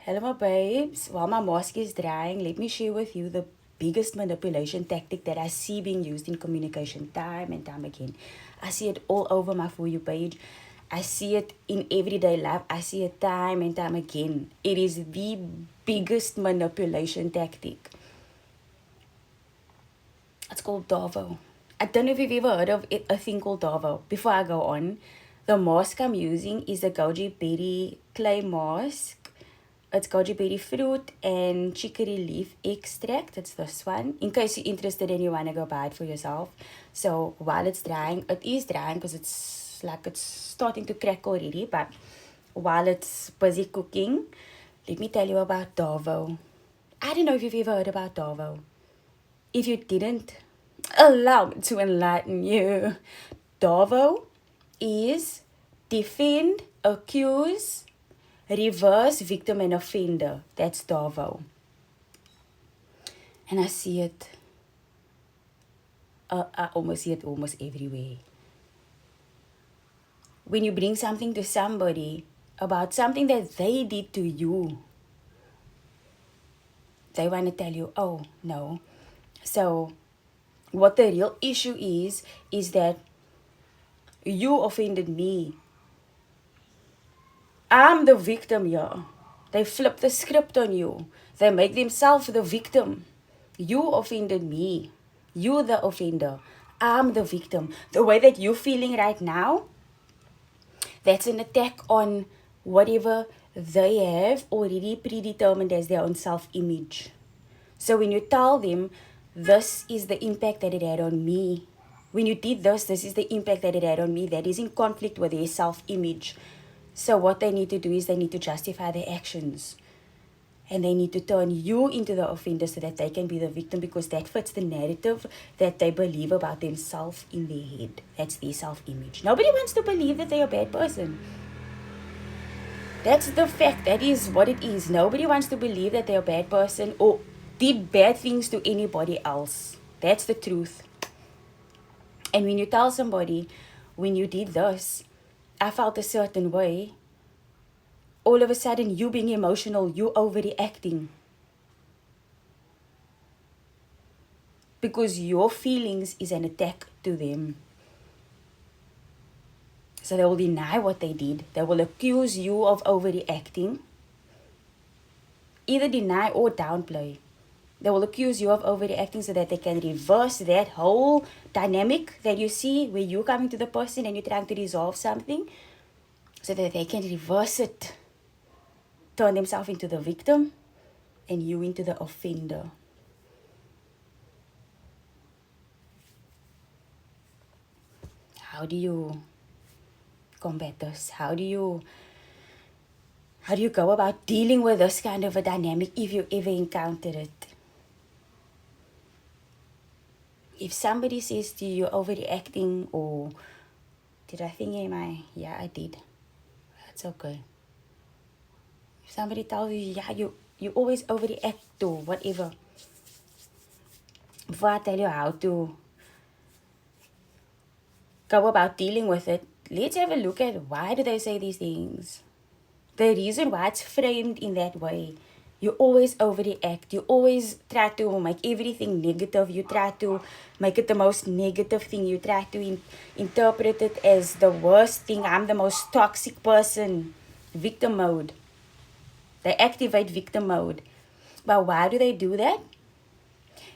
Hello, my babes. While my mask is drying, let me share with you the biggest manipulation tactic that I see being used in communication time and time again. I see it all over my For You page. I see it in everyday life. I see it time and time again. It is the biggest manipulation tactic. It's called Davo. I don't know if you've ever heard of it, a thing called Davo. Before I go on, the mask I'm using is the Goji Berry Clay Mask. It's goji berry fruit and chicory leaf extract. It's this one. In case you're interested and you want to go buy it for yourself. So while it's drying, it is drying because it's starting to crack already. But while it's busy cooking, let me tell you about Davo. I don't know if you've ever heard about Davo. If you didn't, allow me to enlighten you. Davo is defend, accuse, reverse, victim, and offender. That's Davo. And I see it. I almost see it almost everywhere. When you bring something to somebody about something that they did to you, they want to tell you, oh, no. So what the real issue is that you offended me. I'm the victim here. They flip the script on you. They make themselves the victim. You offended me. You the offender. I'm the victim. The way that you're feeling right now, that's an attack on whatever they have already predetermined as their own self-image. So when you tell them, this is the impact that it had on me. When you did this is the impact that it had on me. That is in conflict with their self-image. So what they need to do is they need to justify their actions. And they need to turn you into the offender so that they can be the victim, because that fits the narrative that they believe about themselves in their head. That's their self-image. Nobody wants to believe that they're a bad person. That's the fact. That is what it is. Nobody wants to believe that they're a bad person or did bad things to anybody else. That's the truth. And when you tell somebody, when you did this, I felt a certain way, all of a sudden you being emotional, you overreacting. Because your feelings is an attack to them. So they will deny what they did. They will accuse you of overreacting. Either deny or downplay. They will accuse you of overreacting so that they can reverse that whole dynamic that you see where you're coming to the person and you're trying to resolve something, so that they can reverse it. Turn themselves into the victim and you into the offender. How do you combat this? How do you go about dealing with this kind of a dynamic if you ever encounter it? If somebody says to you, you're overreacting, or did I think yeah, I did. That's okay. If somebody tells you, yeah, you always overreact to whatever, before I tell you how to go about dealing with it, let's have a look at why do they say these things. The reason why it's framed in that way. You always overreact. You always try to make everything negative. You try to make it the most negative thing. You try to interpret it as the worst thing. I'm the most toxic person. Victim mode. They activate victim mode. But why do they do that?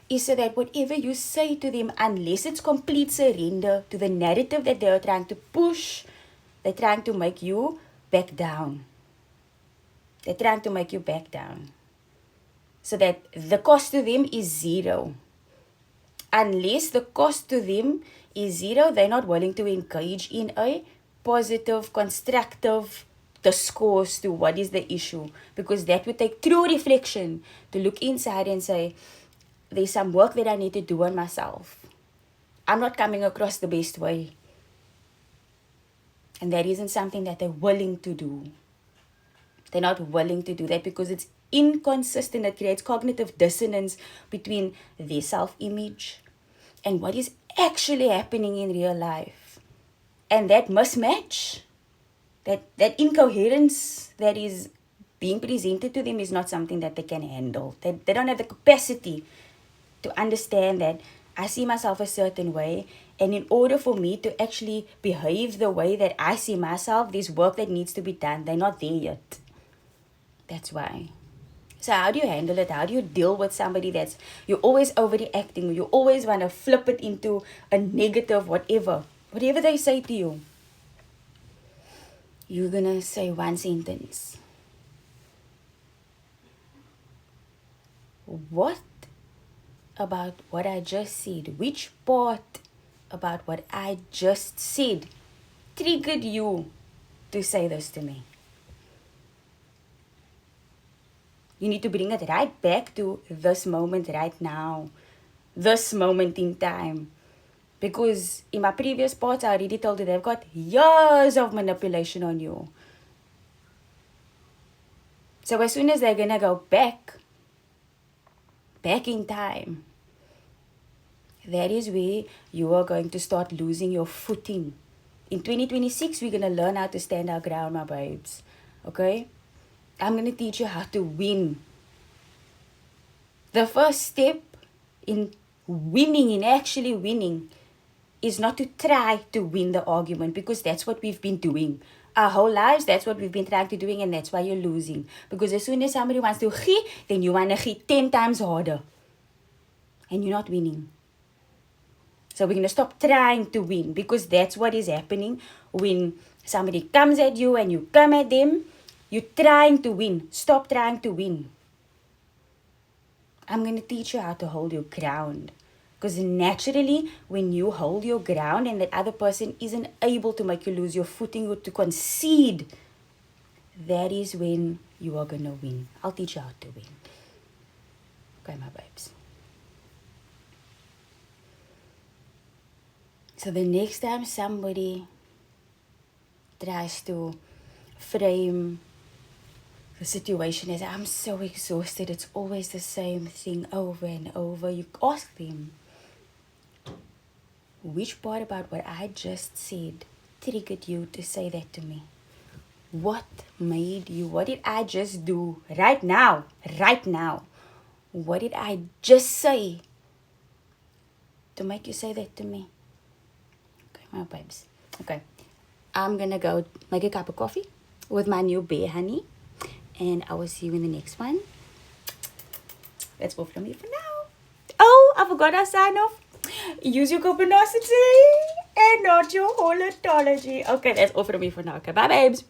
Is so that whatever you say to them, unless it's complete surrender to the narrative that they're trying to push, they're trying to make you back down. They're trying to make you back down. So that the cost to them is zero. Unless the cost to them is zero, they're not willing to engage in a positive, constructive discourse to what is the issue. Because that would take true reflection to look inside and say, there's some work that I need to do on myself. I'm not coming across the best way. And that isn't something that they're willing to do. They're not willing to do that because it's inconsistent. It creates cognitive dissonance between their self-image and what is actually happening in real life. And that mismatch, that incoherence that is being presented to them is not something that they can handle. They don't have the capacity to understand that I see myself a certain way, and in order for me to actually behave the way that I see myself, there's work that needs to be done. They're not there yet. That's why. So how do you handle it? How do you deal with somebody that's, you're always overreacting, you always want to flip it into a negative whatever they say to you? You're gonna say one sentence. What about what I just said? Which part about what I just said triggered you to say this to me? You need to bring it right back to this moment right now, this moment in time. Because in my previous parts, I already told you they've got years of manipulation on you. So as soon as they're gonna go back in time, that is where you are going to start losing your footing. In 2026, we're gonna learn how to stand our ground, my babes. Okay? I'm gonna teach you how to win. The first step in winning, in actually winning, is not to try to win the argument, because that's what we've been doing. Our whole lives, that's what we've been trying to doing, and that's why you're losing. Because as soon as somebody wants to gee, then you want to gee 10 times harder. And you're not winning. So we're going to stop trying to win, because that's what is happening when somebody comes at you and you come at them. You're trying to win. Stop trying to win. I'm going to teach you how to hold your ground. Because naturally, when you hold your ground and that other person isn't able to make you lose your footing or to concede, that is when you are going to win. I'll teach you how to win. Okay, my babes. So the next time somebody tries to frame the situation as, I'm so exhausted, it's always the same thing over and over, you ask them, which part about what I just said triggered you to say that to me? What made you, what did I just do right now? What did I just say to make you say that to me? Okay, my babes. Okay, I'm gonna go make a cup of coffee with my new bear honey, and I will see you in the next one. That's all from me for now. Oh, I forgot our sign off. Use your copinosity and not your holotology. Okay, that's all from me for now. Okay, bye babes.